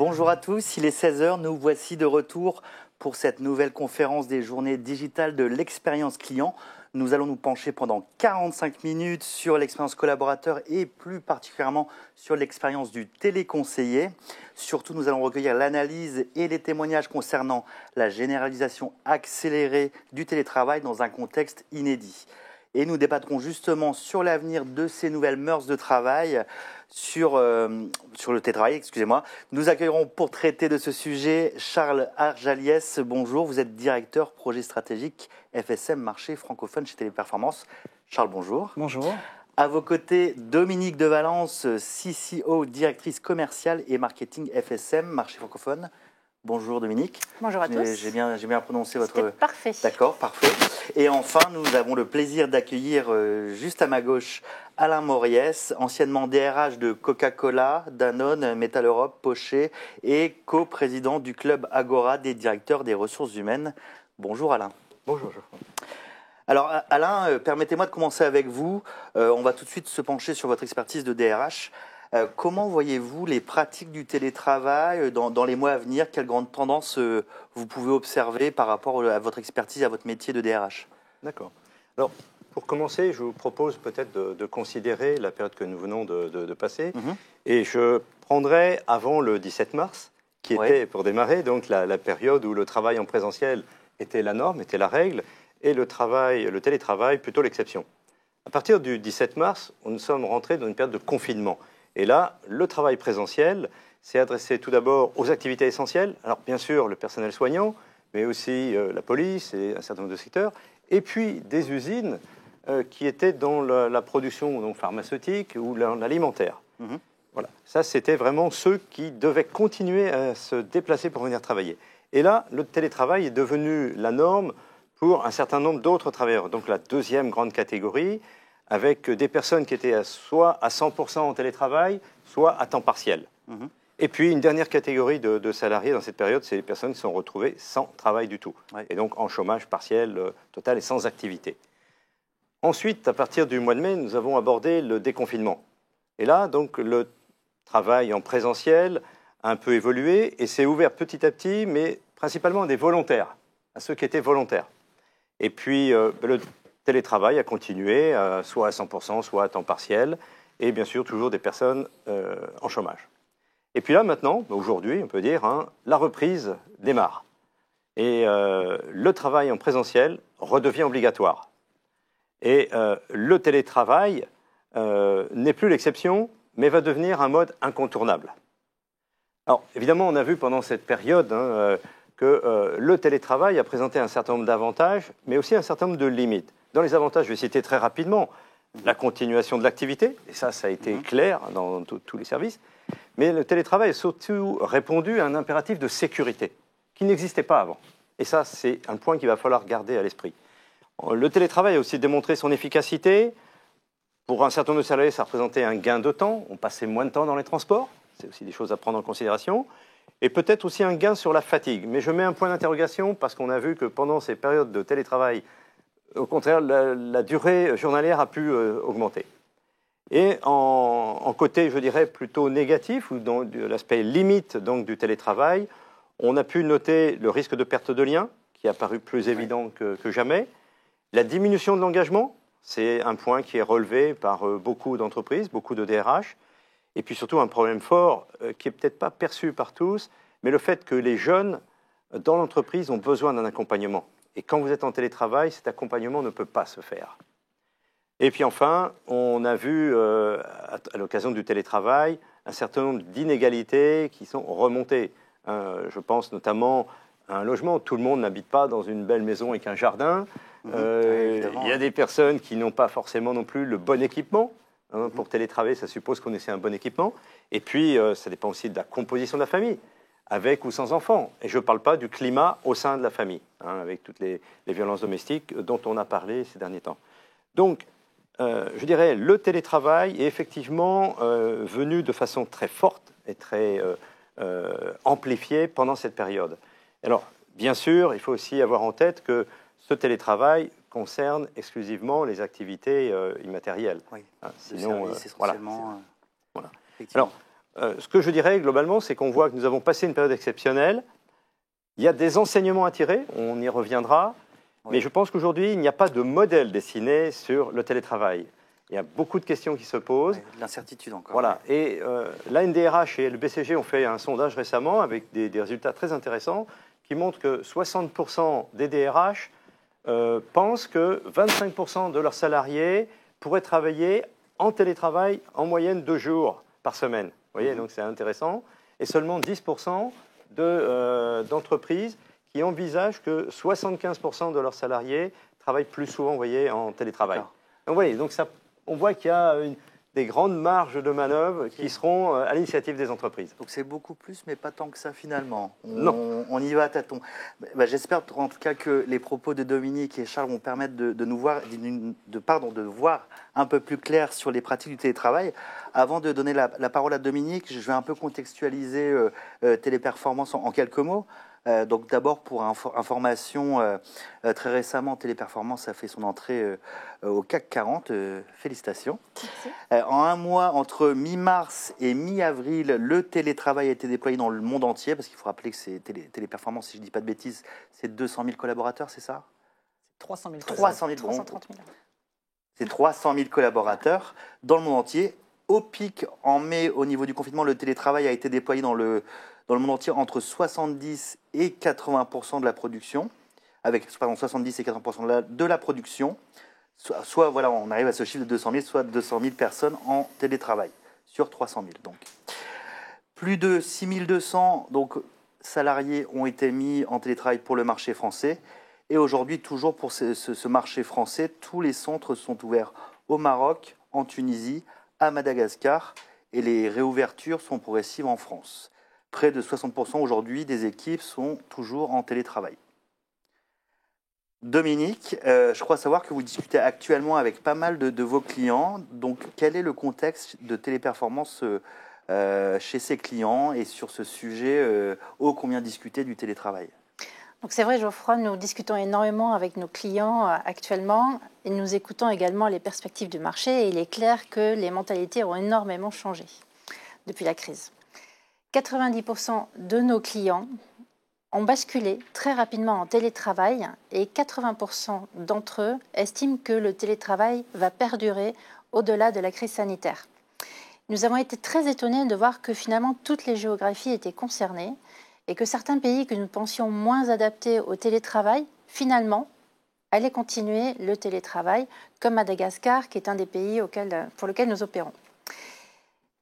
Bonjour à tous, il est 16 h, nous voici de retour pour cette nouvelle conférence des journées digitales de l'expérience client. Nous allons nous pencher pendant 45 minutes sur l'expérience collaborateur et plus particulièrement sur l'expérience du téléconseiller. Surtout, nous allons recueillir l'analyse et les témoignages concernant la généralisation accélérée du télétravail dans un contexte inédit. Et nous débattrons justement sur l'avenir de ces nouvelles mœurs de travail, sur le télétravail, excusez-moi. Nous accueillerons pour traiter de ce sujet Charles Arjaliès. Bonjour, vous êtes directeur projet stratégique FSM marché francophone chez Téléperformance. Charles, bonjour. Bonjour. À vos côtés, Dominique de Valence, CCO, directrice commerciale et marketing FSM marché francophone. Bonjour Dominique. Bonjour à tous. J'ai bien prononcé votre... C'était parfait. D'accord, parfait. Et enfin, nous avons le plaisir d'accueillir juste à ma gauche Alain Moriès, anciennement DRH de Coca-Cola, Danone, Metal Europe, Poché et co-président du club Agora des directeurs des ressources humaines. Bonjour Alain. Bonjour Geoffroy. Alors Alain, permettez-moi de commencer avec vous. On va tout de suite se pencher sur votre expertise de DRH. Comment voyez-vous les pratiques du télétravail dans les mois à venir? Quelles grandes tendances vous pouvez observer par rapport à votre expertise, à votre métier de DRH? D'accord. Alors, pour commencer, je vous propose peut-être de considérer la période que nous venons de passer. Et je prendrai avant le 17 mars, qui était, pour démarrer, donc la période où le travail en présentiel était la norme, était la règle, et le télétravail plutôt l'exception. À partir du 17 mars, nous sommes rentrés dans une période de confinement. Et là, le travail présentiel s'est adressé tout d'abord aux activités essentielles. Alors, bien sûr, le personnel soignant, mais aussi la police et un certain nombre de secteurs. Et puis, des usines qui étaient dans la production donc, pharmaceutique ou l'alimentaire. Voilà. Ça, c'était vraiment ceux qui devaient continuer à se déplacer pour venir travailler. Et là, le télétravail est devenu la norme pour un certain nombre d'autres travailleurs. Donc, la deuxième grande catégorie, avec des personnes qui étaient soit à 100% en télétravail, soit à temps partiel. Et puis, une dernière catégorie de salariés dans cette période, c'est les personnes qui sont retrouvées sans travail du tout. Et donc, en chômage partiel total et sans activité. Ensuite, à partir du mois de mai, nous avons abordé le déconfinement. Et là, donc, le travail en présentiel a un peu évolué et s'est ouvert petit à petit, mais principalement à des volontaires, à ceux qui étaient volontaires. Et puis, le télétravail a continué, soit à 100%, soit à temps partiel, et bien sûr, toujours des personnes en chômage. Et puis là, maintenant, aujourd'hui, on peut dire, la reprise démarre. Et le travail en présentiel redevient obligatoire. Et le télétravail n'est plus l'exception, mais va devenir un mode incontournable. Alors, évidemment, on a vu pendant cette période que le télétravail a présenté un certain nombre d'avantages, mais aussi un certain nombre de limites. Dans les avantages, je vais citer très rapidement la continuation de l'activité, et ça a été clair dans tous les services, mais le télétravail a surtout répondu à un impératif de sécurité qui n'existait pas avant. Et ça, c'est un point qu'il va falloir garder à l'esprit. Le télétravail a aussi démontré son efficacité. Pour un certain nombre de salariés, ça représentait un gain de temps. On passait moins de temps dans les transports. C'est aussi des choses à prendre en considération. Et peut-être aussi un gain sur la fatigue. Mais je mets un point d'interrogation parce qu'on a vu que pendant ces périodes de télétravail, au contraire, la durée journalière a pu augmenter. Et en côté, je dirais, plutôt négatif, ou dans l'aspect limite donc, du télétravail, on a pu noter le risque de perte de lien, qui a paru plus évident que jamais. La diminution de l'engagement, c'est un point qui est relevé par beaucoup d'entreprises, beaucoup de DRH. Et puis surtout un problème fort, qui n'est peut-être pas perçu par tous, mais le fait que les jeunes, dans l'entreprise, ont besoin d'un accompagnement. Et quand vous êtes en télétravail, cet accompagnement ne peut pas se faire. Et puis enfin, on a vu, à l'occasion du télétravail, un certain nombre d'inégalités qui sont remontées. Je pense notamment à un logement. Tout le monde n'habite pas dans une belle maison avec un jardin. Il y a des personnes qui n'ont pas forcément non plus le bon équipement. Pour télétravailler, ça suppose qu'on ait un bon équipement. Et puis, ça dépend aussi de la composition de la famille, avec ou sans enfants. Et je ne parle pas du climat au sein de la famille, avec toutes les violences domestiques dont on a parlé ces derniers temps. Donc, je dirais, le télétravail est effectivement venu de façon très forte et très amplifiée pendant cette période. Alors, bien sûr, il faut aussi avoir en tête que ce télétravail concerne exclusivement les activités immatérielles. Oui, Sinon, essentiellement. voilà. Alors, Ce que je dirais globalement, c'est qu'on voit que nous avons passé une période exceptionnelle. Il y a des enseignements à tirer, on y reviendra, mais je pense qu'aujourd'hui, il n'y a pas de modèle dessiné sur le télétravail. Il y a beaucoup de questions qui se posent. L'incertitude encore. Voilà. Et la NDRH et le BCG ont fait un sondage récemment avec des résultats très intéressants qui montrent que 60% des DRH pensent que 25% de leurs salariés pourraient travailler en télétravail en moyenne 2 jours par semaine. Vous voyez, donc c'est intéressant. Et seulement 10% d'entreprises qui envisagent que 75% de leurs salariés travaillent plus souvent, vous voyez, en télétravail. Donc, vous voyez, donc ça, on voit qu'il y a des grandes marges de manœuvre qui seront à l'initiative des entreprises. Donc c'est beaucoup plus, mais pas tant que ça finalement. Non. On y va à tâtons. J'espère en tout cas que les propos de Dominique et Charles vont permettre de voir un peu plus clair sur les pratiques du télétravail. Avant de donner la parole à Dominique, je vais un peu contextualiser Téléperformance en quelques mots. Donc d'abord pour information, très récemment Téléperformance a fait son entrée au CAC 40, félicitations. En un mois, entre mi-mars et mi-avril, le télétravail a été déployé dans le monde entier, parce qu'il faut rappeler que c'est Téléperformance, si je ne dis pas de bêtises, c'est 200 000 collaborateurs, c'est ça? 300 000. 330 000. C'est 300 000 collaborateurs dans le monde entier. Au pic, en mai, au niveau du confinement, le télétravail a été déployé dans le monde entier entre 70 et 80% de la production, avec 70 et 80% de la production. Soit voilà, on arrive à ce chiffre de 200 000, soit 200 000 personnes en télétravail sur 300 000. Donc. Plus de 6 200 salariés ont été mis en télétravail pour le marché français. Et aujourd'hui, toujours pour ce marché français, tous les centres sont ouverts au Maroc, en Tunisie, à Madagascar, et les réouvertures sont progressives en France. Près de 60% aujourd'hui des équipes sont toujours en télétravail. Dominique, je crois savoir que vous discutez actuellement avec pas mal de vos clients. Donc, quel est le contexte de Téléperformance chez ses clients et sur ce sujet ô combien discuté du télétravail? Donc c'est vrai, Geoffroy, nous discutons énormément avec nos clients actuellement et nous écoutons également les perspectives du marché. Et il est clair que les mentalités ont énormément changé depuis la crise. 90% de nos clients ont basculé très rapidement en télétravail et 80% d'entre eux estiment que le télétravail va perdurer au-delà de la crise sanitaire. Nous avons été très étonnés de voir que finalement toutes les géographies étaient concernées et que certains pays que nous pensions moins adaptés au télétravail, finalement, allaient continuer le télétravail, comme Madagascar, qui est un des pays pour lequel nous opérons.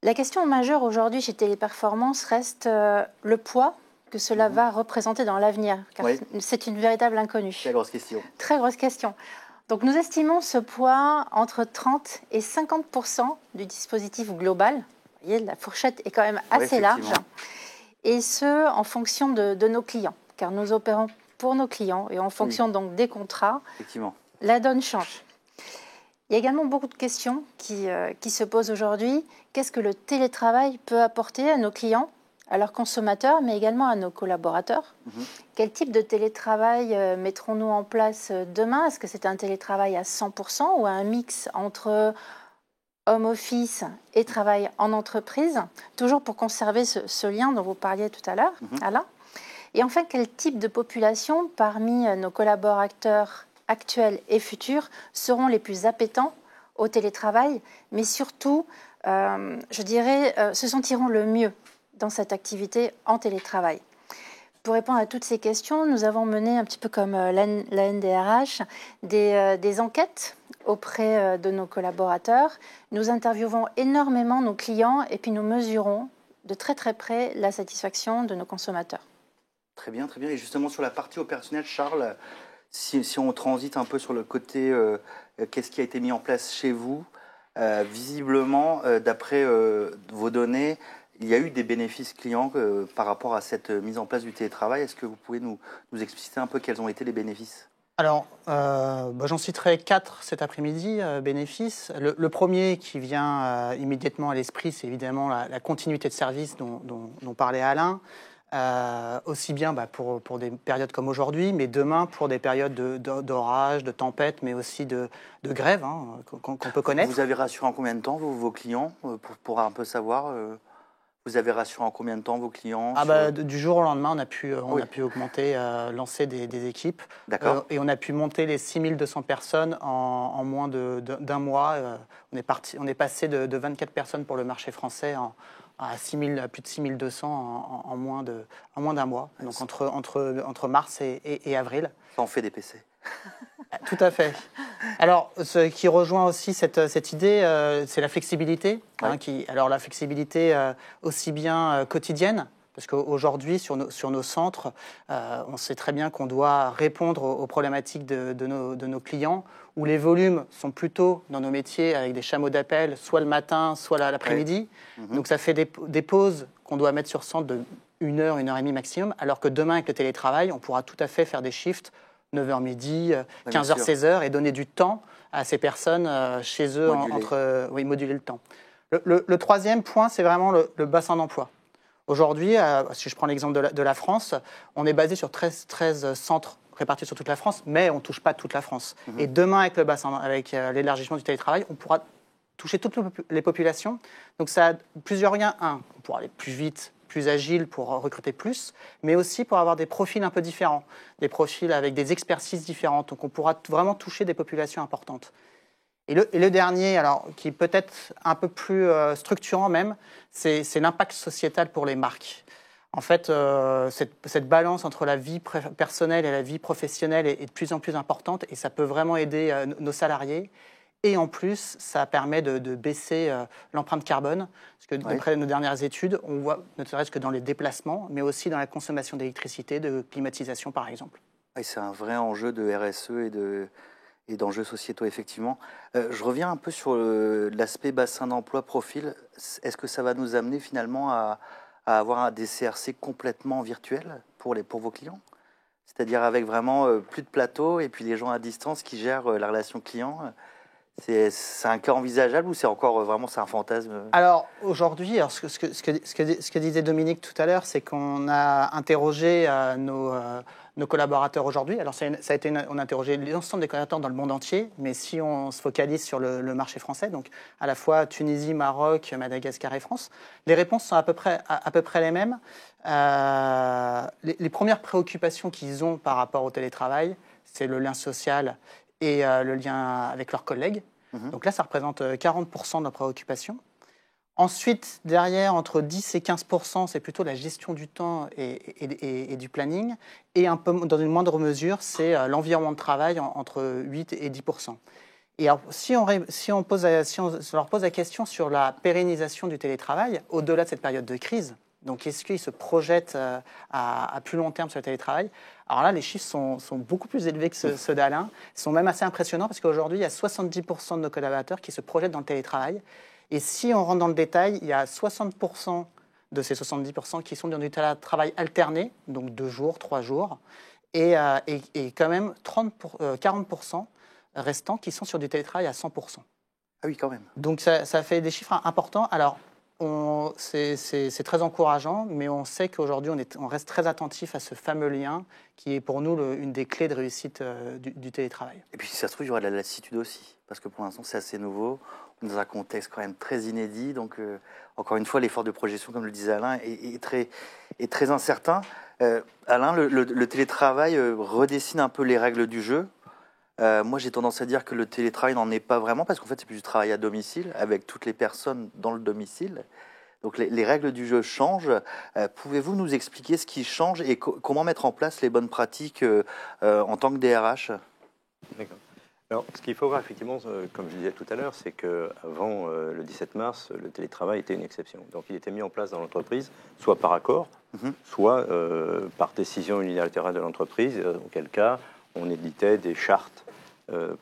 La question majeure aujourd'hui chez Téléperformance reste le poids que cela va représenter dans l'avenir, car c'est une véritable inconnue. Très grosse question. Très grosse question. Donc nous estimons ce poids entre 30 et 50% du dispositif global. Vous voyez, la fourchette est quand même assez large. Et ce, en fonction de nos clients, car nous opérons pour nos clients et en fonction donc des contrats, la donne change. Il y a également beaucoup de questions qui se posent aujourd'hui. Qu'est-ce que le télétravail peut apporter à nos clients, à leurs consommateurs, mais également à nos collaborateurs? Quel type de télétravail mettrons-nous en place demain? Est-ce que c'est un télétravail à 100% ou un mix entre home office et travail en entreprise, toujours pour conserver ce lien dont vous parliez tout à l'heure, Alain? Et enfin, quel type de population parmi nos collaborateurs actuels et futurs seront les plus appétents au télétravail, mais surtout, je dirais, se sentiront le mieux dans cette activité en télétravail? Pour répondre à toutes ces questions, nous avons mené, un petit peu comme la NDRH, des enquêtes auprès de nos collaborateurs. Nous interviewons énormément nos clients et puis nous mesurons de très très près la satisfaction de nos consommateurs. Très bien, très bien. Et justement sur la partie opérationnelle, Charles, si on transite un peu sur le côté, qu'est-ce qui a été mis en place chez vous? Visiblement, d'après vos données, il y a eu des bénéfices clients par rapport à cette mise en place du télétravail. Est-ce que vous pouvez nous expliciter un peu quels ont été les bénéfices? Alors, j'en citerai 4 cet après-midi, bénéfices. Le premier qui vient immédiatement à l'esprit, c'est évidemment la continuité de service dont parlait Alain. Aussi bien pour des périodes comme aujourd'hui, mais demain pour des périodes d'orage, de tempête, mais aussi de grève qu'on peut connaître. Vous avez rassuré en combien de temps vos clients pour un peu savoir Vous avez rassuré en combien de temps vos clients Du jour au lendemain, on a pu augmenter, lancer des équipes. D'accord. Et on a pu monter les 6200 personnes en moins d'un mois. On est passé de 24 personnes pour le marché français à plus de 6200 en moins d'un mois, donc entre mars et avril. Ça en fait des PC. Tout à fait. Alors, ce qui rejoint aussi cette idée, c'est la flexibilité. Alors, la flexibilité aussi bien quotidienne, parce qu'aujourd'hui, sur nos centres, on sait très bien qu'on doit répondre aux problématiques de nos clients, où les volumes sont plutôt dans nos métiers avec des chameaux d'appel, soit le matin, soit l'après-midi. Donc, ça fait des pauses qu'on doit mettre sur centre de 1 heure, 1 heure et demie maximum, alors que demain, avec le télétravail, on pourra tout à fait faire des shifts 9h midi, 15h, 16h, et donner du temps à ces personnes chez eux, moduler le temps. Le troisième point, c'est vraiment le bassin d'emploi. Aujourd'hui, si je prends l'exemple de la France, on est basé sur 13 centres répartis sur toute la France, mais on ne touche pas toute la France. Et demain, avec l'élargissement du télétravail, on pourra toucher toutes les populations. Donc ça a plusieurs liens. On pourra aller plus vite, plus agile pour recruter plus, mais aussi pour avoir des profils un peu différents, des profils avec des expertises différentes. Donc on pourra vraiment toucher des populations importantes. Et le dernier, alors, qui est peut-être un peu plus structurant même, c'est l'impact sociétal pour les marques. En fait, cette balance entre la vie personnelle et la vie professionnelle est de plus en plus importante et ça peut vraiment aider nos salariés. Et en plus, ça permet de baisser l'empreinte carbone. Parce que d'après nos dernières études, on voit, ne serait-ce que dans les déplacements, mais aussi dans la consommation d'électricité, de climatisation par exemple. Oui, c'est un vrai enjeu de RSE et d'enjeux sociétaux, effectivement. Je reviens un peu sur l'aspect bassin d'emploi, profil. Est-ce que ça va nous amener finalement à avoir des CRC complètement virtuels pour vos clients ? C'est-à-dire avec vraiment plus de plateau et puis les gens à distance qui gèrent la relation client. C'est un cas envisageable ou c'est encore vraiment un fantasme ? Alors aujourd'hui, ce que disait Dominique tout à l'heure, c'est qu'on a interrogé nos collaborateurs aujourd'hui. Alors on a interrogé l'ensemble des collaborateurs dans le monde entier, mais si on se focalise sur le marché français, donc à la fois Tunisie, Maroc, Madagascar et France, les réponses sont à peu près les mêmes. Les premières préoccupations qu'ils ont par rapport au télétravail, c'est le lien social et le lien avec leurs collègues. Donc là, ça représente 40% de nos préoccupations. Ensuite, derrière, entre 10 et 15%, c'est plutôt la gestion du temps et du planning. Et un peu, dans une moindre mesure, c'est l'environnement de travail entre 8 et 10%. Et alors, si on leur pose la question sur la pérennisation du télétravail, au-delà de cette période de crise, donc est-ce qu'ils se projettent à plus long terme sur le télétravail ? Alors là, les chiffres sont beaucoup plus élevés que ceux d'Alain. Ils sont même assez impressionnants parce qu'aujourd'hui, il y a 70% de nos collaborateurs qui se projettent dans le télétravail. Et si on rentre dans le détail, il y a 60% de ces 70% qui sont dans du télétravail alterné, donc 2 jours, 3 jours, et quand même 40% restants qui sont sur du télétravail à 100%. Ah oui, quand même. Donc ça fait des chiffres importants. Alors, c'est très encourageant, mais on sait qu'aujourd'hui, on reste très attentif à ce fameux lien qui est pour nous une des clés de réussite du télétravail. Et puis, si ça se trouve, il y aura de la lassitude aussi, parce que pour l'instant, c'est assez nouveau. On est dans un contexte quand même très inédit. Donc, encore une fois, l'effort de projection, comme le disait Alain, est très incertain. Alain, le télétravail redessine un peu les règles du jeu. Moi, j'ai tendance à dire que le télétravail n'en est pas vraiment, parce qu'en fait, c'est plus du travail à domicile, avec toutes les personnes dans le domicile. Donc, les règles du jeu changent. Pouvez-vous nous expliquer ce qui change et comment mettre en place les bonnes pratiques en tant que DRH ? D'accord. Alors, ce qu'il faut voir, effectivement, comme je disais tout à l'heure, c'est qu'avant le 17 mars, le télétravail était une exception. Donc, il était mis en place dans l'entreprise, soit par accord, soit par décision unilatérale de l'entreprise, auquel cas, on éditait des chartes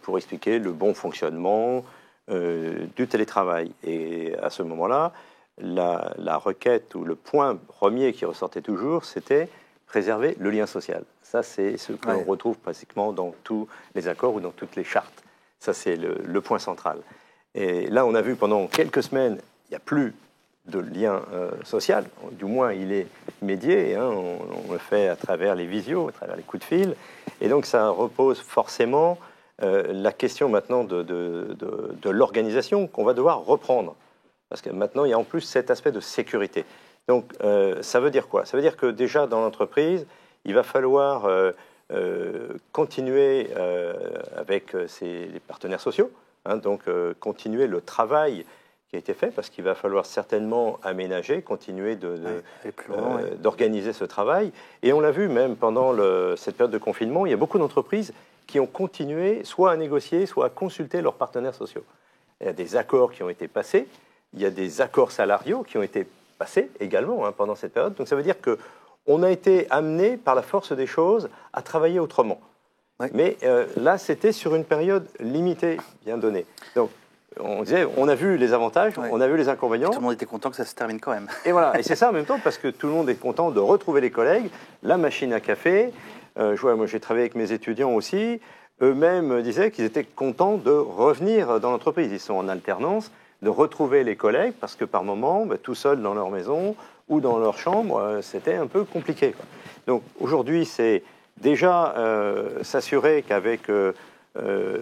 pour expliquer le bon fonctionnement du télétravail. Et à ce moment-là, la requête ou le point premier qui ressortait toujours, c'était préserver le lien social. Ça, c'est ce que l'on retrouve pratiquement dans tous les accords ou dans toutes les chartes. Ça, c'est le point central. Et là, on a vu pendant quelques semaines, il n'y a plus de lien social. Du moins, il est médié. On le fait à travers les visios, à travers les coups de fil. Et donc, ça repose forcément la question maintenant de l'organisation qu'on va devoir reprendre. Parce que maintenant, il y a en plus cet aspect de sécurité. Donc, ça veut dire quoi? Ça veut dire que déjà, dans l'entreprise, il va falloir continuer avec les partenaires sociaux, hein, donc continuer le travail qui a été fait, parce qu'il va falloir certainement aménager, continuer d'organiser ce travail. Et on l'a vu même pendant cette période de confinement, il y a beaucoup d'entreprises qui ont continué soit à négocier, soit à consulter leurs partenaires sociaux. Il y a des accords qui ont été passés, il y a des accords salariaux qui ont été passés également, hein, pendant cette période. Donc ça veut dire qu'on a été amené par la force des choses à travailler autrement. Oui. Mais là, c'était sur une période limitée, bien donnée. Donc, on disait, on a vu les avantages, on a vu les inconvénients. Tout le monde était content que ça se termine quand même. Et voilà, et c'est ça en même temps, parce que tout le monde est content de retrouver les collègues, la machine à café. Moi, j'ai travaillé avec mes étudiants aussi. Eux-mêmes disaient qu'ils étaient contents de revenir dans l'entreprise. Ils sont en alternance, de retrouver les collègues, parce que par moment, tout seuls dans leur maison ou dans leur chambre, c'était un peu compliqué, quoi. Donc aujourd'hui, c'est déjà s'assurer qu'avec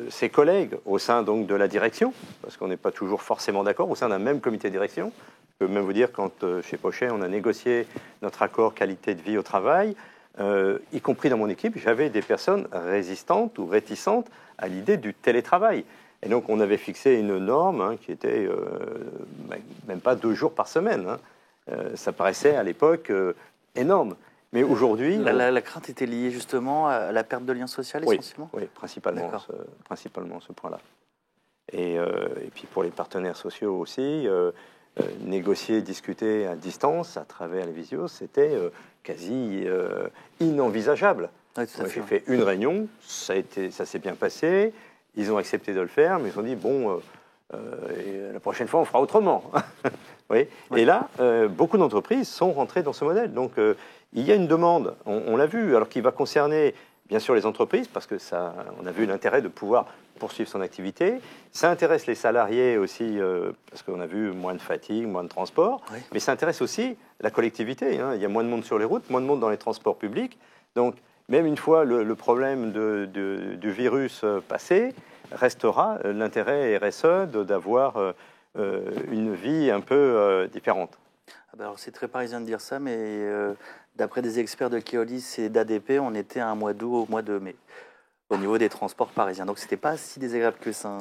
ses collègues au sein donc de la direction, parce qu'on n'est pas toujours forcément d'accord, au sein d'un même comité de direction. Je peux même vous dire, quand chez Pochet, on a négocié notre accord qualité de vie au travail, y compris dans mon équipe, j'avais des personnes résistantes ou réticentes à l'idée du télétravail. Et donc, on avait fixé une norme, hein, qui était même pas 2 jours par semaine, hein. Ça paraissait à l'époque énorme. Mais aujourd'hui... La crainte était liée justement à la perte de lien social, essentiellement? Oui, principalement ce point-là. Et puis pour les partenaires sociaux aussi, négocier, discuter à distance, à travers les visios, c'était quasi inenvisageable. Oui, j'ai fait une réunion, ça s'est bien passé, ils ont accepté de le faire, mais ils ont dit, bon, la prochaine fois, on fera autrement. Oui. Et là, beaucoup d'entreprises sont rentrées dans ce modèle. Donc, il y a une demande, on l'a vu, alors qui va concerner bien sûr les entreprises, parce que ça, on a vu l'intérêt de pouvoir poursuivre son activité. Ça intéresse les salariés aussi, parce qu'on a vu moins de fatigue, moins de transport, oui. Mais ça intéresse aussi la collectivité, hein. Il y a moins de monde sur les routes, moins de monde dans les transports publics. Donc, même une fois le problème du virus passé, restera l'intérêt RSE d'avoir une vie un peu différente. Alors c'est très parisien de dire ça, mais d'après des experts de Keolis et d'ADP, on était à un mois d'août au mois de mai, au niveau des transports parisiens. Donc c'était pas si désagréable que ça.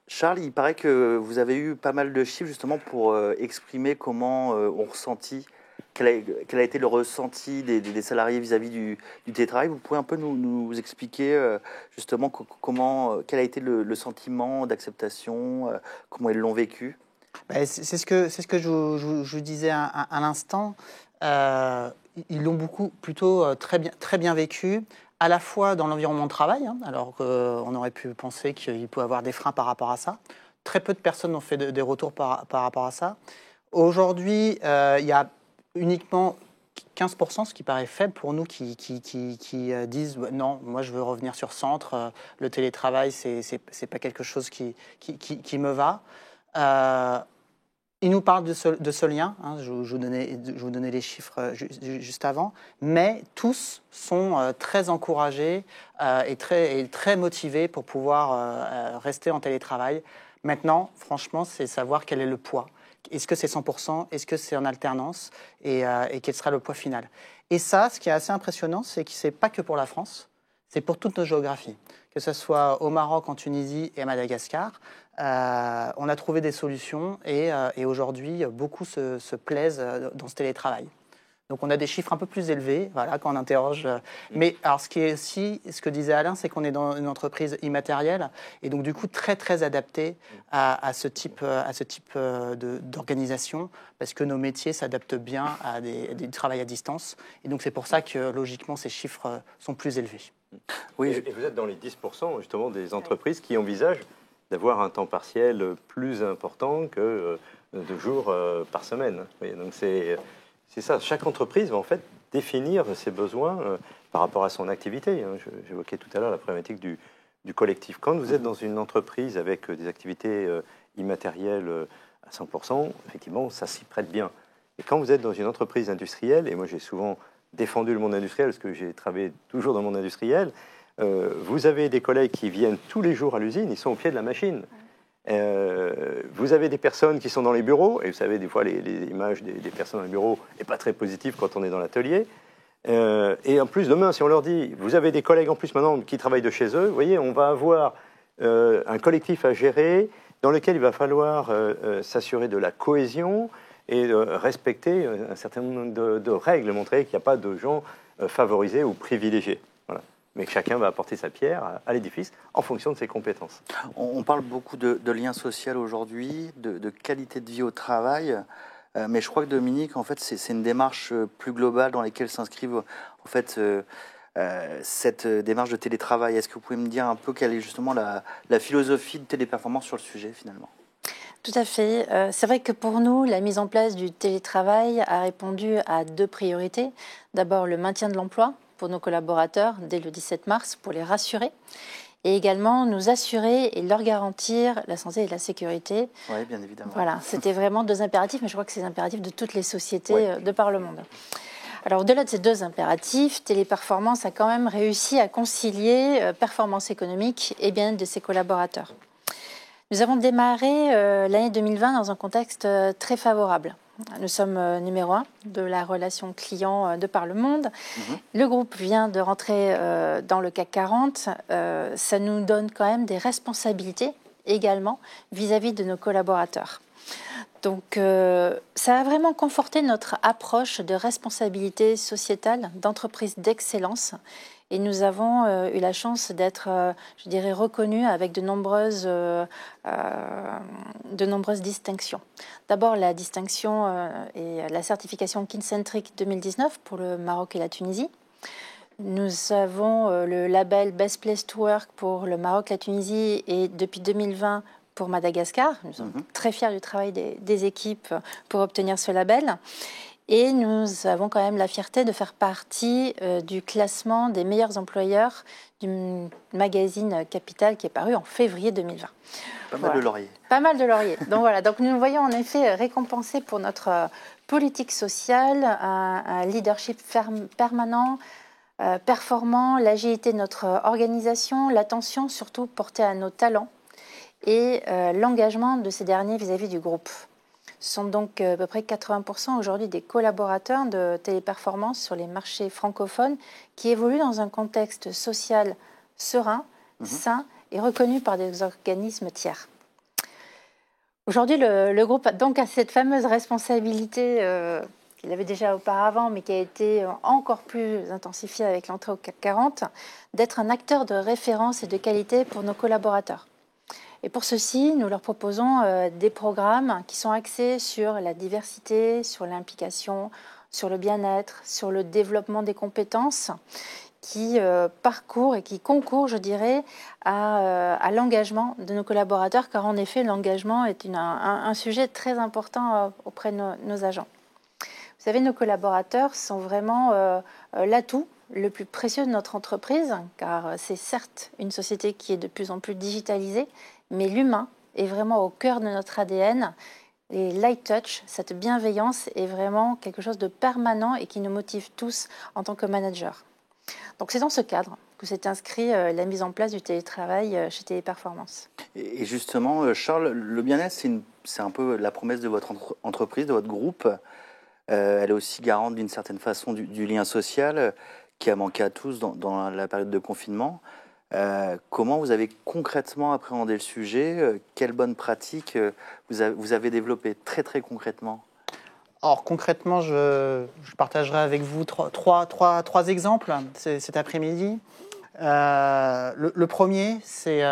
Charles, il paraît que vous avez eu pas mal de chiffres justement pour exprimer comment on ressentit, quel a été le ressenti des salariés vis-à-vis du télétravail. Vous pouvez un peu nous expliquer justement quel a été le sentiment d'acceptation, comment ils l'ont vécu? C'est ce que je vous disais à l'instant. Ils l'ont plutôt très bien vécu, à la fois dans l'environnement de travail, hein, alors qu'on aurait pu penser qu'il peut y avoir des freins par rapport à ça. Très peu de personnes ont fait des retours par rapport à ça. Aujourd'hui, il y a uniquement 15%, ce qui paraît faible pour nous, qui disent non, moi je veux revenir sur centre, le télétravail, c'est pas quelque chose qui me va. Il nous parle de ce lien, hein, je vous donnais les chiffres juste avant, mais tous sont très encouragés et très motivés pour pouvoir rester en télétravail. Maintenant, franchement, c'est savoir quel est le poids. Est-ce que c'est 100%? Est-ce que c'est en alternance? Et quel sera le poids final? Et ça, ce qui est assez impressionnant, c'est que ce n'est pas que pour la France, c'est pour toutes nos géographies. Que ce soit au Maroc, en Tunisie et à Madagascar, on a trouvé des solutions et aujourd'hui, beaucoup se plaisent dans ce télétravail. Donc on a des chiffres un peu plus élevés, voilà, quand on interroge. Mais alors ce qui est aussi, ce que disait Alain, c'est qu'on est dans une entreprise immatérielle et donc du coup très adaptée à ce type d'organisation, parce que nos métiers s'adaptent bien à du travail à distance. Et donc c'est pour ça que logiquement ces chiffres sont plus élevés. Oui. Et vous êtes dans les 10% justement des entreprises qui envisagent d'avoir un temps partiel plus important que 2 jours par semaine. Oui, donc c'est ça. Chaque entreprise va en fait définir ses besoins par rapport à son activité. J'évoquais tout à l'heure la problématique du collectif. Quand vous êtes dans une entreprise avec des activités immatérielles à 100%, effectivement, ça s'y prête bien. Et quand vous êtes dans une entreprise industrielle, et moi j'ai souvent défendu le monde industriel parce que j'ai travaillé toujours dans le monde industriel, vous avez des collègues qui viennent tous les jours à l'usine, ils sont au pied de la machine. Vous avez des personnes qui sont dans les bureaux, et vous savez, des fois, les images des personnes dans les bureaux n'est pas très positive quand on est dans l'atelier. Et en plus, demain, si on leur dit, vous avez des collègues en plus maintenant qui travaillent de chez eux, vous voyez, on va avoir un collectif à gérer dans lequel il va falloir s'assurer de la cohésion et respecter un certain nombre de règles, montrer qu'il n'y a pas de gens favorisés ou privilégiés. Voilà. Mais que chacun va apporter sa pierre à l'édifice en fonction de ses compétences. On parle beaucoup de lien social aujourd'hui, de qualité de vie au travail, mais je crois que Dominique, en fait, c'est une démarche plus globale dans laquelle s'inscrivent en fait cette démarche de télétravail. Est-ce que vous pouvez me dire un peu quelle est justement la philosophie de Téléperformance sur le sujet finalement ? Tout à fait. C'est vrai que pour nous, la mise en place du télétravail a répondu à 2 priorités. D'abord, le maintien de l'emploi pour nos collaborateurs dès le 17 mars pour les rassurer et également nous assurer et leur garantir la santé et la sécurité. Oui, bien évidemment. Voilà, c'était vraiment 2 impératifs, mais je crois que c'est des impératifs de toutes les sociétés de par le monde. Alors, au-delà de ces 2 impératifs, Téléperformance a quand même réussi à concilier performance économique et bien-être de ses collaborateurs. Nous avons démarré l'année 2020 dans un contexte très favorable. Nous sommes numéro 1 de la relation client de par le monde. Le groupe vient de rentrer dans le CAC 40. Ça nous donne quand même des responsabilités également vis-à-vis de nos collaborateurs. Donc, ça a vraiment conforté notre approche de responsabilité sociétale, d'entreprise d'excellence. Et nous avons eu la chance d'être, je dirais, reconnus avec de nombreuses distinctions. D'abord, la distinction et la certification Kincentric 2019 pour le Maroc et la Tunisie. Nous avons le label Best Place to Work pour le Maroc, la Tunisie et depuis 2020 pour Madagascar. Nous sommes très fiers du travail des équipes pour obtenir ce label. Et nous avons quand même la fierté de faire partie du classement des meilleurs employeurs du magazine Capital qui est paru en février 2020. Pas mal de lauriers. Pas mal de lauriers. Donc voilà, donc nous nous voyons en effet récompensés pour notre politique sociale, un leadership permanent, performant, l'agilité de notre organisation, l'attention surtout portée à nos talents et l'engagement de ces derniers vis-à-vis du groupe. Ce sont donc à peu près 80% aujourd'hui des collaborateurs de Téléperformance sur les marchés francophones qui évoluent dans un contexte social serein, sain et reconnu par des organismes tiers. Aujourd'hui, le groupe donc, a cette fameuse responsabilité qu'il avait déjà auparavant, mais qui a été encore plus intensifiée avec l'entrée au CAC 40, d'être un acteur de référence et de qualité pour nos collaborateurs. Et pour ceci, nous leur proposons des programmes qui sont axés sur la diversité, sur l'implication, sur le bien-être, sur le développement des compétences, qui parcourent et qui concourent, je dirais, à l'engagement de nos collaborateurs, car en effet, l'engagement est un sujet très important auprès de nos agents. Vous savez, nos collaborateurs sont vraiment l'atout le plus précieux de notre entreprise, car c'est certes une société qui est de plus en plus digitalisée, mais l'humain est vraiment au cœur de notre ADN. Et light touch, cette bienveillance est vraiment quelque chose de permanent et qui nous motive tous en tant que managers. Donc c'est dans ce cadre que s'est inscrit la mise en place du télétravail chez Téléperformance. Et justement, Charles, le bien-être, c'est un peu la promesse de votre entreprise, de votre groupe. Elle est aussi garante d'une certaine façon du lien social qui a manqué à tous dans la période de confinement. Comment vous avez concrètement appréhendé le sujet ? Quelles bonnes pratiques vous avez développées très très concrètement ? Alors concrètement, je partagerai avec vous trois exemples cet après-midi. Le premier, c'est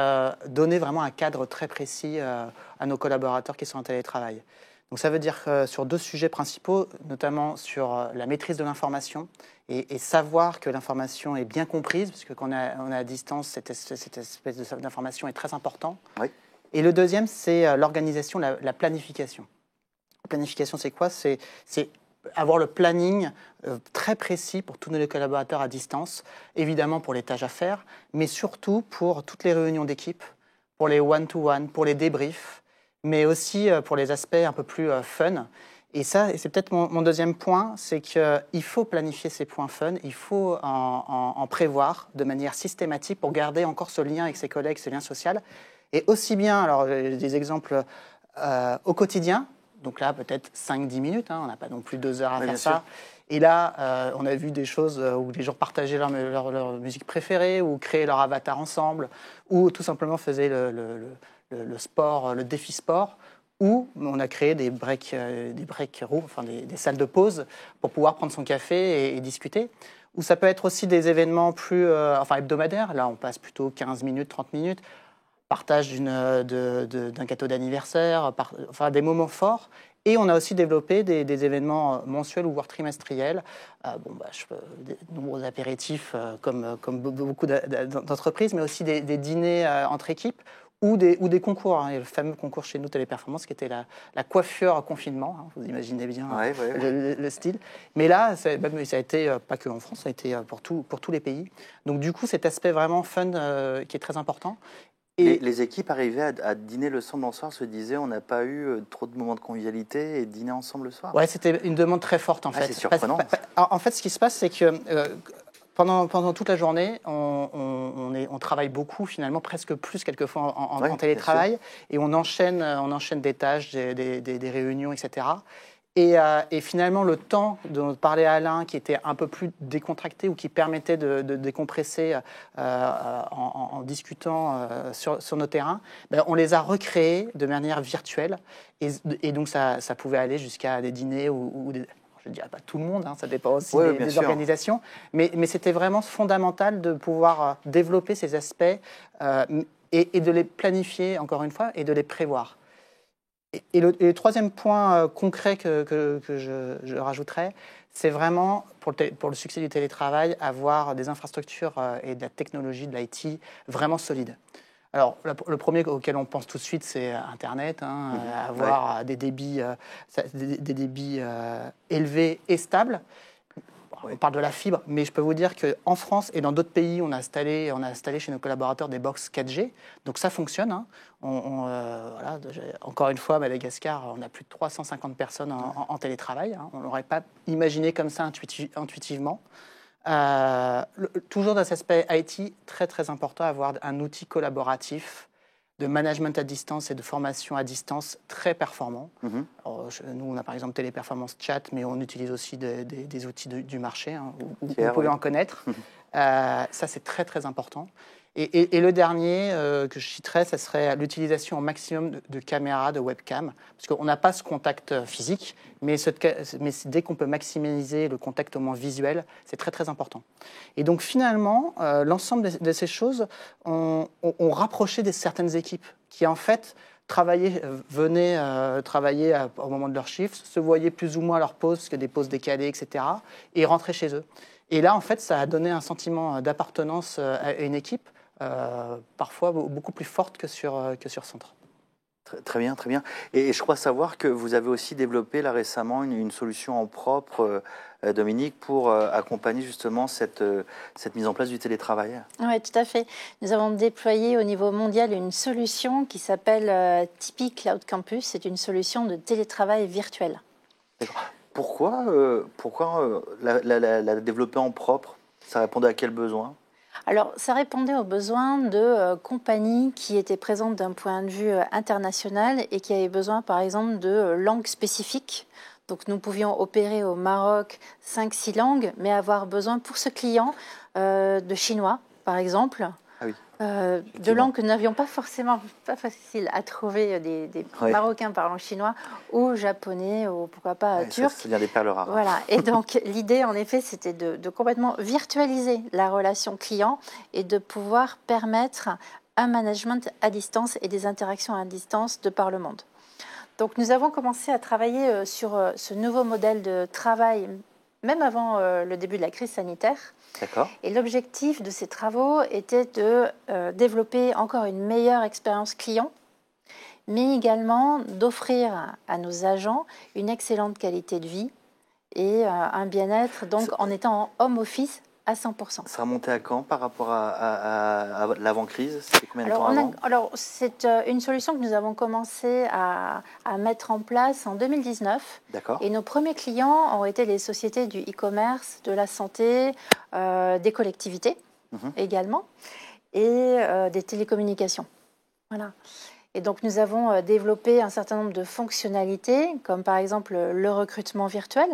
donner vraiment un cadre très précis à nos collaborateurs qui sont en télétravail. Donc ça veut dire que sur 2 sujets principaux, notamment sur la maîtrise de l'information et savoir que l'information est bien comprise, parce que quand on est à distance, cette espèce d'information est très important. Oui. Et le deuxième, c'est l'organisation, la planification. La planification, c'est quoi ? C'est avoir le planning très précis pour tous nos collaborateurs à distance, évidemment pour les tâches à faire, mais surtout pour toutes les réunions d'équipe, pour les one-to-one, pour les débriefs, mais aussi pour les aspects un peu plus fun. Et ça, c'est peut-être mon deuxième point, c'est qu'il faut planifier ces points fun, il faut en prévoir de manière systématique pour garder encore ce lien avec ses collègues, ce lien social. Et aussi bien, alors des exemples au quotidien, donc là peut-être 5-10 minutes, on n'a pas non plus 2 heures à faire ça. Et là, on a vu des choses où les gens partageaient leur musique préférée, ou créaient leur avatar ensemble, ou tout simplement faisaient le sport, le défi sport, où on a créé des break rooms, enfin des salles de pause pour pouvoir prendre son café et discuter. Ou ça peut être aussi des événements plus hebdomadaires. Là, on passe plutôt 15 minutes, 30 minutes. Partage d'un gâteau d'anniversaire, des moments forts. Et on a aussi développé des événements mensuels ou voire trimestriels, des nombreux apéritifs comme beaucoup d'entreprises, mais aussi des dîners entre équipes ou des concours. Il y a le fameux concours chez nous, Téléperformance, qui était la coiffure à confinement. Vous imaginez bien le style. Mais là, ça a été, pas que en France, ça a été pour tous les pays. Donc du coup, cet aspect vraiment fun qui est très important. Et les équipes arrivaient à dîner le soir, se disaient on n'a pas eu trop de moments de convivialité et dîner ensemble le soir. Ouais, c'était une demande très forte en fait. C'est surprenant. En fait, ce qui se passe, c'est que pendant toute la journée, on travaille beaucoup, finalement, presque plus quelquefois en télétravail, et on enchaîne des tâches, des réunions, etc. Et finalement, le temps dont parlait Alain, qui était un peu plus décontracté ou qui permettait de décompresser en discutant sur nos terrains, on les a recréés de manière virtuelle. Et donc, ça pouvait aller jusqu'à des dîners ou des... Je ne dirais pas tout le monde, ça dépend aussi des organisations, mais c'était vraiment fondamental de pouvoir développer ces aspects et de les planifier, encore une fois, et de les prévoir. Et le troisième point concret que je rajouterais, c'est vraiment, pour le succès du télétravail, avoir des infrastructures et de la technologie, de l'IT vraiment solides. Alors, le premier auquel on pense tout de suite, c'est Internet, avoir des débits élevés et stables. On parle de la fibre, mais je peux vous dire qu'en France et dans d'autres pays, on a installé chez nos collaborateurs des box 4G. Donc ça fonctionne. Encore une fois, à Madagascar, on a plus de 350 personnes en télétravail. On ne l'aurait pas imaginé comme ça intuitivement. Toujours dans cet aspect IT, très très important, avoir un outil collaboratif de management à distance et de formation à distance très performant. Alors, nous, on a par exemple Téléperformance Chat, mais on utilise aussi des outils du marché, vous pouvez en connaître. Ça, c'est très très important. Et le dernier que je citerais, ça serait l'utilisation au maximum de caméras, de webcam, parce qu'on n'a pas ce contact physique, mais dès qu'on peut maximiser le contact au moins visuel, c'est très très important. Et donc finalement, l'ensemble de ces choses ont rapproché certaines équipes qui en fait venaient travailler au moment de leur shift, se voyaient plus ou moins à leur pause, parce que des pauses décalées, etc., et rentraient chez eux. Et là, en fait, ça a donné un sentiment d'appartenance à une équipe, parfois beaucoup plus forte que sur Centre. Très bien, très bien. Et je crois savoir que vous avez aussi développé là récemment une solution en propre, Dominique, pour accompagner justement cette mise en place du télétravail. Oui, tout à fait. Nous avons déployé au niveau mondial une solution qui s'appelle Tipeee Cloud Campus. C'est une solution de télétravail virtuel. D'accord. Pourquoi la développer en propre? Ça répondait à quel besoin? Alors, ça répondait aux besoins de compagnies qui étaient présentes d'un point de vue international et qui avaient besoin, par exemple, de langues spécifiques. Donc, nous pouvions opérer au Maroc 5-6 langues, mais avoir besoin pour ce client de chinois, par exemple. Ah oui. De langues que nous n'avions pas facile à trouver, des Marocains parlant chinois ou japonais ou pourquoi pas turc. Ça devient des perles rares. Voilà. Et donc l'idée en effet c'était de complètement virtualiser la relation client et de pouvoir permettre un management à distance et des interactions à distance de par le monde. Donc nous avons commencé à travailler sur ce nouveau modèle de travail même avant le début de la crise sanitaire. D'accord. Et l'objectif de ces travaux était de développer encore une meilleure expérience client, mais également d'offrir à nos agents une excellente qualité de vie et un bien-être, donc en étant en home office à 100%. Ça remontait à quand par rapport à l'avant-crise? C'était combien de temps avant? Alors, c'est une solution que nous avons commencé à mettre en place en 2019. D'accord. Et nos premiers clients ont été les sociétés du e-commerce, de la santé, des collectivités également, et des télécommunications. Voilà. Et donc, nous avons développé un certain nombre de fonctionnalités, comme par exemple le recrutement virtuel.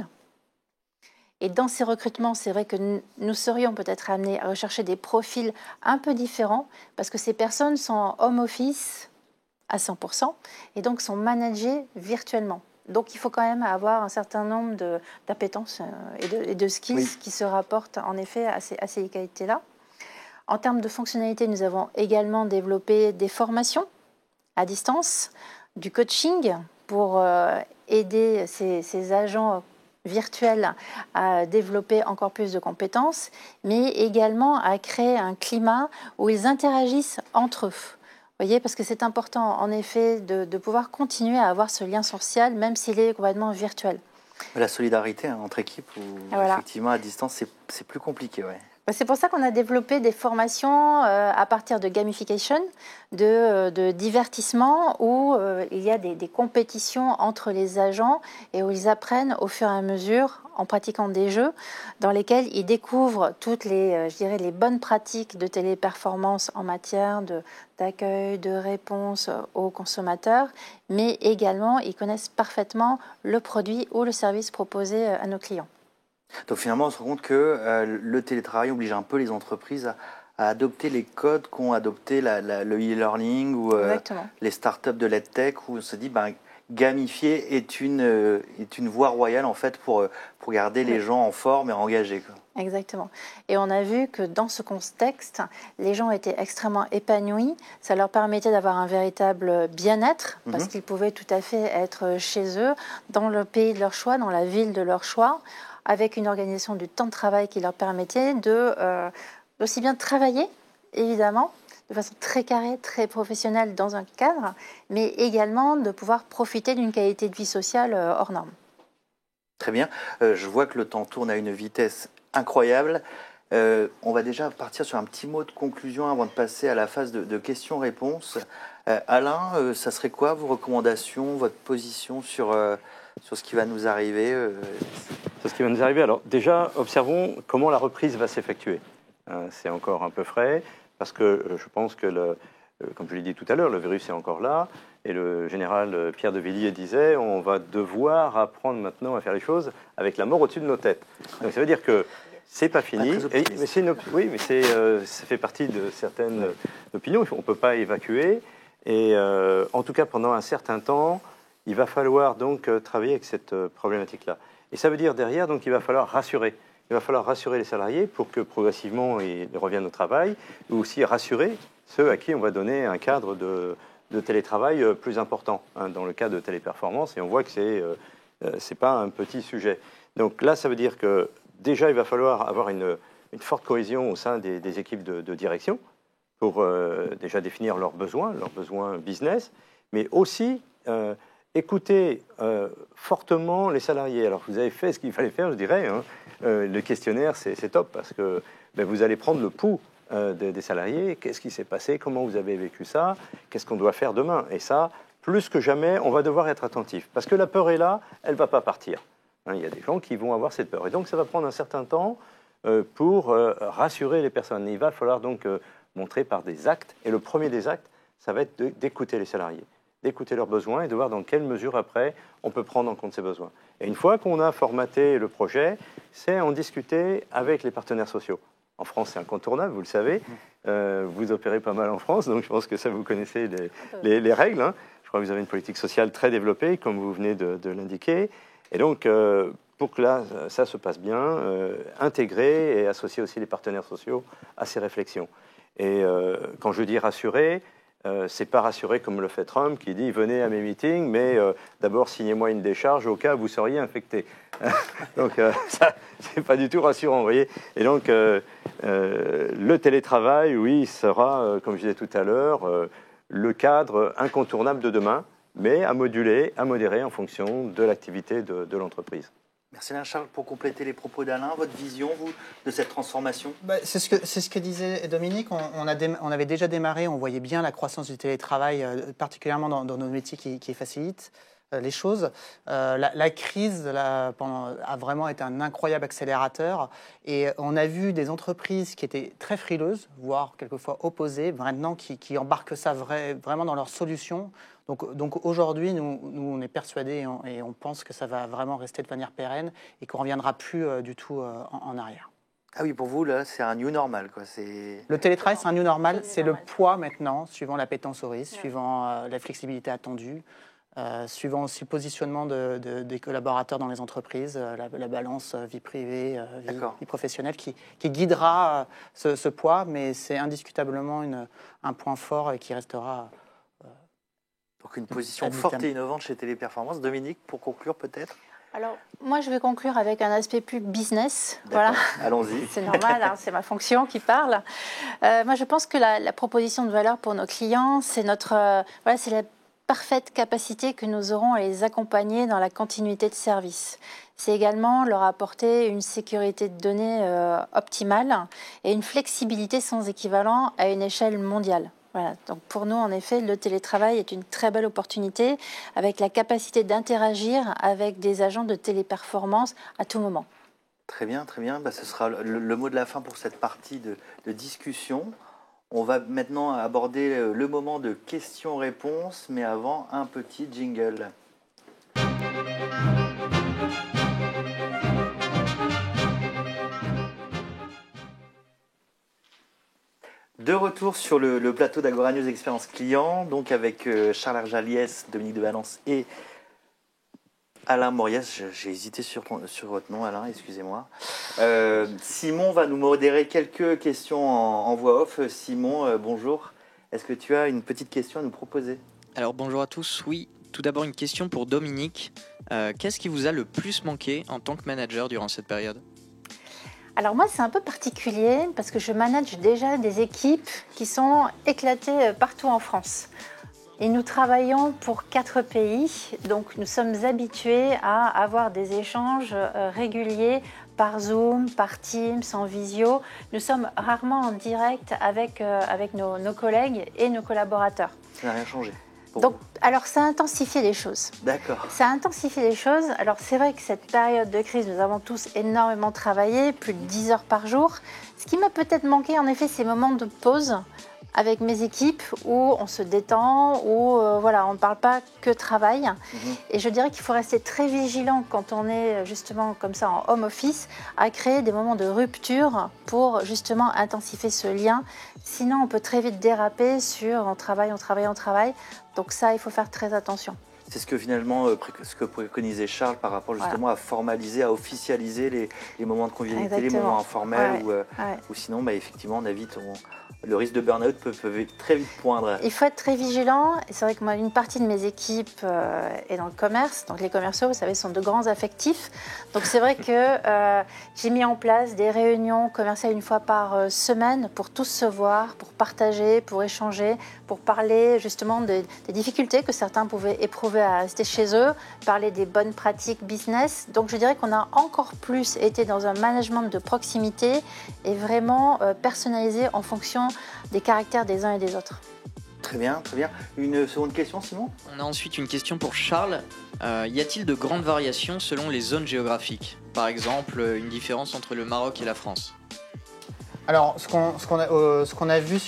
Et dans ces recrutements, c'est vrai que nous serions peut-être amenés à rechercher des profils un peu différents, parce que ces personnes sont en home office à 100%, et donc sont managées virtuellement. Donc, il faut quand même avoir un certain nombre d'appétences et de skills qui se rapportent en effet à ces qualités-là. En termes de fonctionnalités, nous avons également développé des formations à distance, du coaching pour aider ces agents virtuels à développer encore plus de compétences, mais également à créer un climat où ils interagissent entre eux. Vous voyez, parce que c'est important, en effet, de pouvoir continuer à avoir ce lien social, même s'il est complètement virtuel. La solidarité entre équipes, effectivement, à distance, c'est plus compliqué. Ouais. C'est pour ça qu'on a développé des formations à partir de gamification, de divertissement, où il y a des compétitions entre les agents et où ils apprennent au fur et à mesure, en pratiquant des jeux, dans lesquels ils découvrent toutes les bonnes pratiques de téléperformance en matière d'accueil, de réponse aux consommateurs, mais également ils connaissent parfaitement le produit ou le service proposé à nos clients. Donc finalement, on se rend compte que le télétravail oblige un peu les entreprises à adopter les codes qu'ont adopté le e-learning ou les startups de l'EdTech, où on se dit gamifier est une voie royale en fait pour garder les gens en forme et engagés. Quoi. Exactement. Et on a vu que dans ce contexte, les gens étaient extrêmement épanouis. Ça leur permettait d'avoir un véritable bien-être parce qu'ils pouvaient tout à fait être chez eux, dans le pays de leur choix, dans la ville de leur choix, avec une organisation du temps de travail qui leur permettait d'aussi bien travailler, évidemment, de façon très carrée, très professionnelle dans un cadre, mais également de pouvoir profiter d'une qualité de vie sociale hors norme. Très bien. Je vois que le temps tourne à une vitesse incroyable. On va déjà partir sur un petit mot de conclusion avant de passer à la phase de questions-réponses. Alain, ça serait quoi vos recommandations, votre position sur ce qui va nous arriver Sur ce qui va nous arriver. Alors déjà, observons comment la reprise va s'effectuer. C'est encore un peu frais, parce que je pense que, comme je l'ai dit tout à l'heure, le virus est encore là, et le général Pierre de Villiers disait, on va devoir apprendre maintenant à faire les choses avec la mort au-dessus de nos têtes. Donc ça veut dire que c'est pas fini, mais ça fait partie de certaines opinions, on ne peut pas évacuer, et en tout cas pendant un certain temps, il va falloir donc travailler avec cette problématique-là. Et ça veut dire derrière, donc il va falloir rassurer. Il va falloir rassurer les salariés pour que progressivement ils reviennent au travail, ou aussi rassurer ceux à qui on va donner un cadre de télétravail plus important, dans le cas de téléperformance, et on voit que c'est pas un petit sujet. Donc là, ça veut dire que déjà, il va falloir avoir une forte cohésion au sein des équipes de direction pour déjà définir leurs besoins business, mais aussi écouter fortement les salariés. Alors, vous avez fait ce qu'il fallait faire, je dirais. Le questionnaire, c'est top parce que vous allez prendre le pouls des salariés. Qu'est-ce qui s'est passé? Comment vous avez vécu ça? Qu'est-ce qu'on doit faire demain? Et ça, plus que jamais, on va devoir être attentif. Parce que la peur est là, elle ne va pas partir. Il y a des gens qui vont avoir cette peur. Et donc, ça va prendre un certain temps pour rassurer les personnes. Il va falloir donc montrer par des actes. Et le premier des actes, ça va être d'écouter les salariés, d'écouter leurs besoins et de voir dans quelle mesure, après, on peut prendre en compte ces besoins. Et une fois qu'on a formaté le projet, c'est en discuter avec les partenaires sociaux. En France, c'est incontournable, vous le savez. Vous opérez pas mal en France, donc je pense que ça, vous connaissez les règles. Hein. Je crois que vous avez une politique sociale très développée, comme vous venez de l'indiquer. Et donc, pour que là, ça se passe bien, intégrer et associer aussi les partenaires sociaux à ces réflexions. Et quand je dis rassurer, c'est pas rassurer comme le fait Trump qui dit venez à mes meetings, mais d'abord signez-moi une décharge au cas où vous seriez infecté. Donc ça, c'est pas du tout rassurant, vous voyez. Et donc le télétravail, oui, sera, comme je disais tout à l'heure, le cadre incontournable de demain, mais à moduler, à modérer en fonction de l'activité de l'entreprise. Merci Alain. Charles, pour compléter les propos d'Alain, votre vision, vous, de cette transformation? C'est ce que disait Dominique. On avait déjà démarré, on voyait bien la croissance du télétravail, particulièrement dans nos métiers qui facilitent. les choses. La crise a vraiment été un incroyable accélérateur et on a vu des entreprises qui étaient très frileuses, voire quelquefois opposées, maintenant qui embarquent ça vraiment dans leurs solutions. Donc aujourd'hui, nous, on est persuadés et on pense que ça va vraiment rester de manière pérenne et qu'on ne reviendra plus du tout en arrière. Ah oui, pour vous, là, c'est un new normal, quoi. Le télétravail, c'est un new normal. C'est le poids maintenant, suivant l'appétence au risque, suivant la flexibilité attendue, suivant aussi le positionnement des collaborateurs dans les entreprises, la balance vie privée, vie professionnelle qui guidera ce poids, mais c'est indiscutablement un point fort et qui restera... Donc une position forte et innovante chez Téléperformance. Dominique, pour conclure peut-être ? Alors, moi, je vais conclure avec un aspect plus business. Voilà. Allons-y. C'est normal, hein, c'est ma fonction qui parle. Moi, je pense que la proposition de valeur pour nos clients, c'est c'est la parfaite capacité que nous aurons à les accompagner dans la continuité de service. C'est également leur apporter une sécurité de données optimale et une flexibilité sans équivalent à une échelle mondiale. Voilà. Donc pour nous, en effet, le télétravail est une très belle opportunité avec la capacité d'interagir avec des agents de téléperformance à tout moment. Très bien, très bien. Ce sera le mot de la fin pour cette partie de discussion. On va maintenant aborder le moment de questions-réponses, mais avant, un petit jingle. De retour sur le plateau d'Agora News Expérience Client, donc avec Charles Arjaliès, Dominique de Valence et Alain Morias. J'ai hésité sur votre nom, Alain, excusez-moi. Simon va nous modérer quelques questions en voix off. Simon, bonjour. Est-ce que tu as une petite question à nous proposer ? Alors bonjour à tous, oui. Tout d'abord une question pour Dominique. Qu'est-ce qui vous a le plus manqué en tant que manager durant cette période ? Alors moi, c'est un peu particulier parce que je manage déjà des équipes qui sont éclatées partout en France. Et nous travaillons pour 4 pays, donc nous sommes habitués à avoir des échanges réguliers par Zoom, par Teams, en visio. Nous sommes rarement en direct avec nos collègues et nos collaborateurs. Ça n'a rien changé. Donc, alors, ça a intensifié les choses. D'accord. Ça a intensifié les choses. Alors, c'est vrai que cette période de crise, nous avons tous énormément travaillé, plus de 10 heures par jour. Ce qui m'a peut-être manqué, en effet, ces moments de pause avec mes équipes où on se détend, où on ne parle pas que travail. Et je dirais qu'il faut rester très vigilant quand on est justement comme ça en home office à créer des moments de rupture pour justement intensifier ce lien. Sinon, on peut très vite déraper sur on travaille. Donc ça, il faut faire très attention. C'est ce que finalement, ce que préconisait Charles par rapport justement à formaliser, à officialiser les moments de convivialité, les moments informels, ou sinon, effectivement, on évite... Le risque de burn-out peut très vite poindre. Il faut être très vigilant. Et c'est vrai que moi, une partie de mes équipes est dans le commerce. Donc les commerciaux, vous savez, sont de grands affectifs. Donc c'est vrai que j'ai mis en place des réunions commerciales une fois par semaine pour tous se voir, pour partager, pour échanger, pour parler justement des difficultés que certains pouvaient éprouver à rester chez eux, parler des bonnes pratiques business. Donc je dirais qu'on a encore plus été dans un management de proximité et vraiment personnalisé en fonction des caractères des uns et des autres. Très bien, très bien. Une seconde question, Simon ? On a ensuite une question pour Charles. Y a-t-il de grandes variations selon les zones géographiques ? Par exemple, une différence entre le Maroc et la France ? Alors, ce qu'on a vu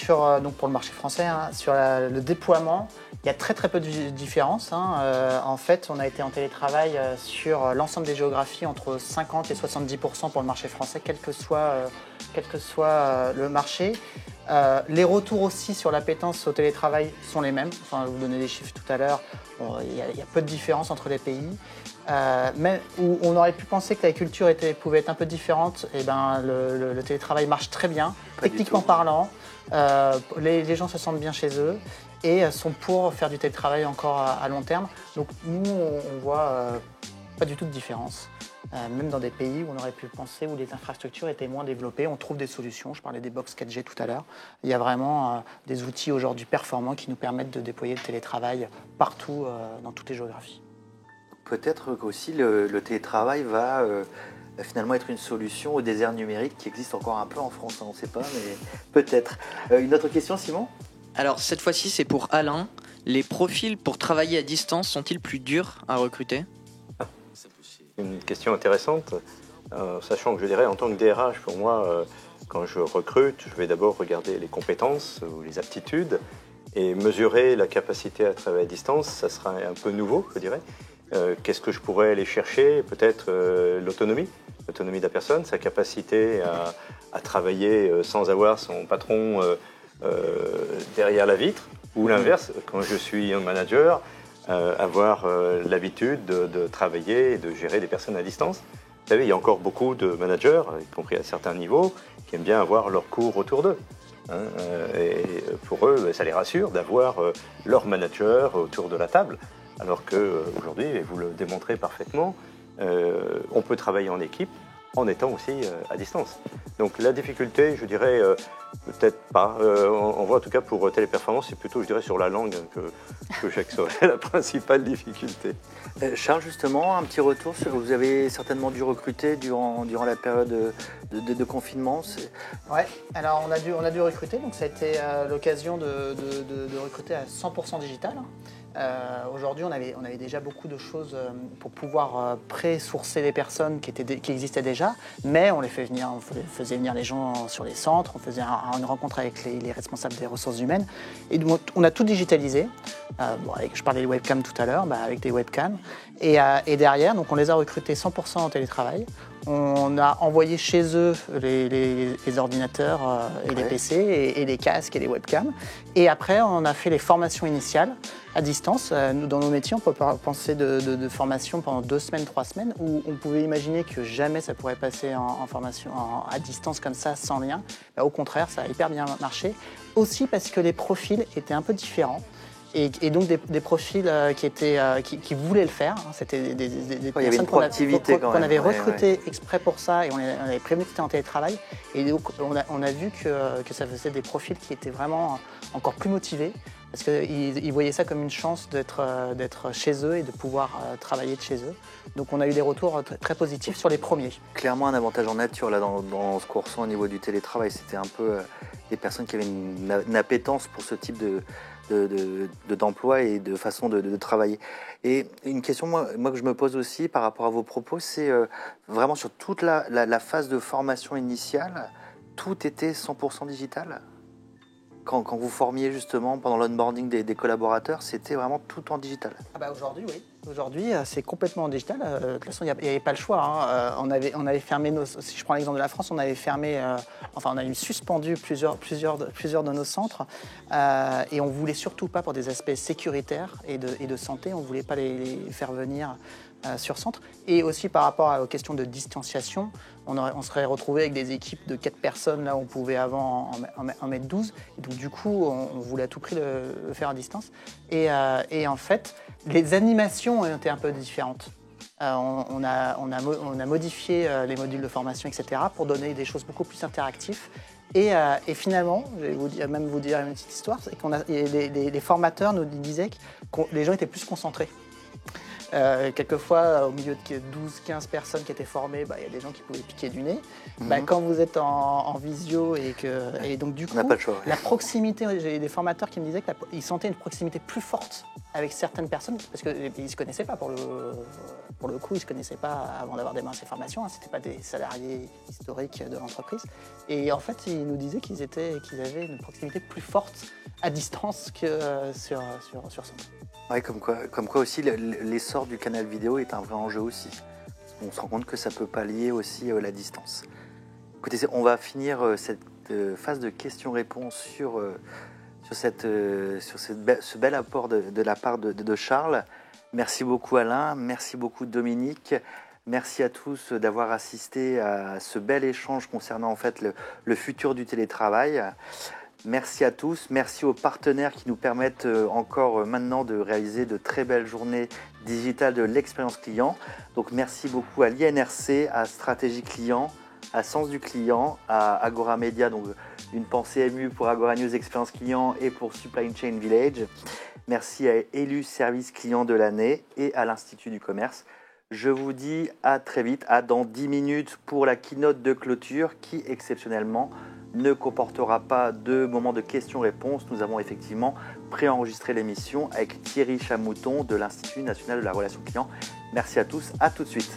donc pour le marché français, sur le déploiement, il y a très peu de différences. En fait, on a été en télétravail sur l'ensemble des géographies entre 50 et 70% pour le marché français, quel que soit le marché. Les retours aussi sur l'appétence au télétravail sont les mêmes. Enfin, je vais vous donner des chiffres tout à l'heure. Il y a peu de différence entre les pays. Mais où on aurait pu penser que la culture pouvait être un peu différente, et le télétravail marche très bien, techniquement parlant. Les gens se sentent bien chez eux et sont pour faire du télétravail encore à long terme. Donc nous, on voit pas du tout de différence. Même dans des pays où on aurait pu penser où les infrastructures étaient moins développées, on trouve des solutions. Je parlais des box 4G tout à l'heure. Il y a vraiment des outils aujourd'hui performants qui nous permettent de déployer le télétravail partout, dans toutes les géographies. Peut-être qu'aussi le télétravail va finalement être une solution au désert numérique qui existe encore un peu en France, on ne sait pas, mais peut-être. Une autre question, Simon ? Alors cette fois-ci, c'est pour Alain. Les profils pour travailler à distance sont-ils plus durs à recruter? Une question intéressante, sachant que je dirais en tant que DRH, pour moi, quand je recrute, je vais d'abord regarder les compétences ou les aptitudes et mesurer la capacité à travailler à distance. Ça sera un peu nouveau, je dirais. Qu'est-ce que je pourrais aller chercher? Peut-être l'autonomie de la personne, sa capacité à travailler sans avoir son patron derrière la vitre, ou l'inverse, quand je suis un manager, avoir l'habitude de travailler et de gérer des personnes à distance. Vous savez, il y a encore beaucoup de managers, y compris à certains niveaux, qui aiment bien avoir leur cours autour d'eux. Et pour eux, ça les rassure d'avoir leur manager autour de la table. Alors qu'aujourd'hui, et vous le démontrez parfaitement, on peut travailler en équipe en étant aussi à distance. Donc la difficulté, je dirais, peut-être pas. On voit en tout cas pour Téléperformance, c'est plutôt, je dirais, sur la langue que Jacques serait la principale difficulté. Charles, justement, un petit retour sur, vous avez certainement dû recruter durant la période de confinement. Ouais, alors on a dû recruter, donc ça a été l'occasion de recruter à 100% digital. Aujourd'hui, on avait déjà beaucoup de choses pour pouvoir pré-sourcer les personnes qui existaient déjà, mais on faisait venir les gens sur les centres, on faisait une rencontre avec les responsables des ressources humaines, et donc, on a tout digitalisé. Je parlais des webcams tout à l'heure, avec des webcams, et derrière, donc on les a recrutés 100% en télétravail. On a envoyé chez eux les ordinateurs et les PC et les casques et les webcams. Et après, on a fait les formations initiales à distance. Nous, dans nos métiers, on peut penser de formation pendant 2 semaines, 3 semaines, où on pouvait imaginer que jamais ça pourrait passer en formation à distance comme ça, sans lien. Au contraire, ça a hyper bien marché. Aussi parce que les profils étaient un peu différents. Et donc des profils qui voulaient le faire. C'était des personnes qu'on avait recrutées exprès pour ça, et on avait prévenu que c'était en télétravail. Et donc on a vu que ça faisait des profils qui étaient vraiment encore plus motivés, parce qu'ils voyaient ça comme une chance d'être chez eux et de pouvoir travailler de chez eux. Donc on a eu des retours très positifs sur les premiers. Clairement un avantage en nature là, dans ce qu'on ressent au niveau du télétravail. C'était un peu des personnes qui avaient une appétence pour ce type d'emploi et de façon de travailler. Et une question moi que je me pose aussi par rapport à vos propos, c'est vraiment sur toute la phase de formation initiale, tout était 100% digital? Quand vous formiez justement pendant l'onboarding des collaborateurs, c'était vraiment tout en digital? Aujourd'hui, oui. Aujourd'hui, c'est complètement en digital. De toute façon, il n'y avait pas le choix. On avait fermé si je prends l'exemple de la France, on avait fermé, on avait suspendu plusieurs de nos centres, et on ne voulait surtout pas, pour des aspects sécuritaires et de santé, on ne voulait pas les faire venir sur centre. Et aussi par rapport aux questions de distanciation, on serait retrouvé avec des équipes de 4 personnes, là où on pouvait avant en mettre 12. Et donc du coup, on voulait à tout prix le faire à distance. Et en fait, les animations ont été un peu différentes. On a modifié les modules de formation, etc., pour donner des choses beaucoup plus interactives. Et finalement, je vais vous dire une petite histoire, c'est les formateurs nous disaient que les gens étaient plus concentrés. Quelquefois, au milieu de 12-15 personnes qui étaient formées, il y a des gens qui pouvaient piquer du nez. Quand vous êtes en visio et donc du coup, on n'a pas le choix, la proximité, j'ai des formateurs qui me disaient qu'ils sentaient une proximité plus forte avec certaines personnes, parce qu'ils ne se connaissaient pas pour le coup, ils ne se connaissaient pas avant d'avoir démarré ces formations, ce n'étaient pas des salariés historiques de l'entreprise. Et en fait, ils nous disaient qu'ils avaient une proximité plus forte à distance que sur centre. Oui, comme quoi aussi l'essor du canal vidéo est un vrai enjeu aussi. On se rend compte que ça peut pallier aussi la distance. Écoutez, on va finir cette phase de questions-réponses sur ce bel apport de la part de Charles. Merci beaucoup Alain, merci beaucoup Dominique. Merci à tous d'avoir assisté à ce bel échange concernant en fait le futur du télétravail. Merci à tous, merci aux partenaires qui nous permettent encore maintenant de réaliser de très belles journées digitales de l'expérience client. Donc merci beaucoup à l'INRC, à Stratégie Client, à Sens du Client, à Agora Media, donc une pensée émue pour Agora News Expérience Client et pour Supply Chain Village. Merci à élu service client de l'année et à l'Institut du Commerce. Je vous dis à très vite, dans 10 minutes pour la keynote de clôture qui exceptionnellement ne comportera pas de moment de questions-réponses. Nous avons effectivement préenregistré l'émission avec Thierry Chamouton de l'Institut national de la relation client. Merci à tous, à tout de suite.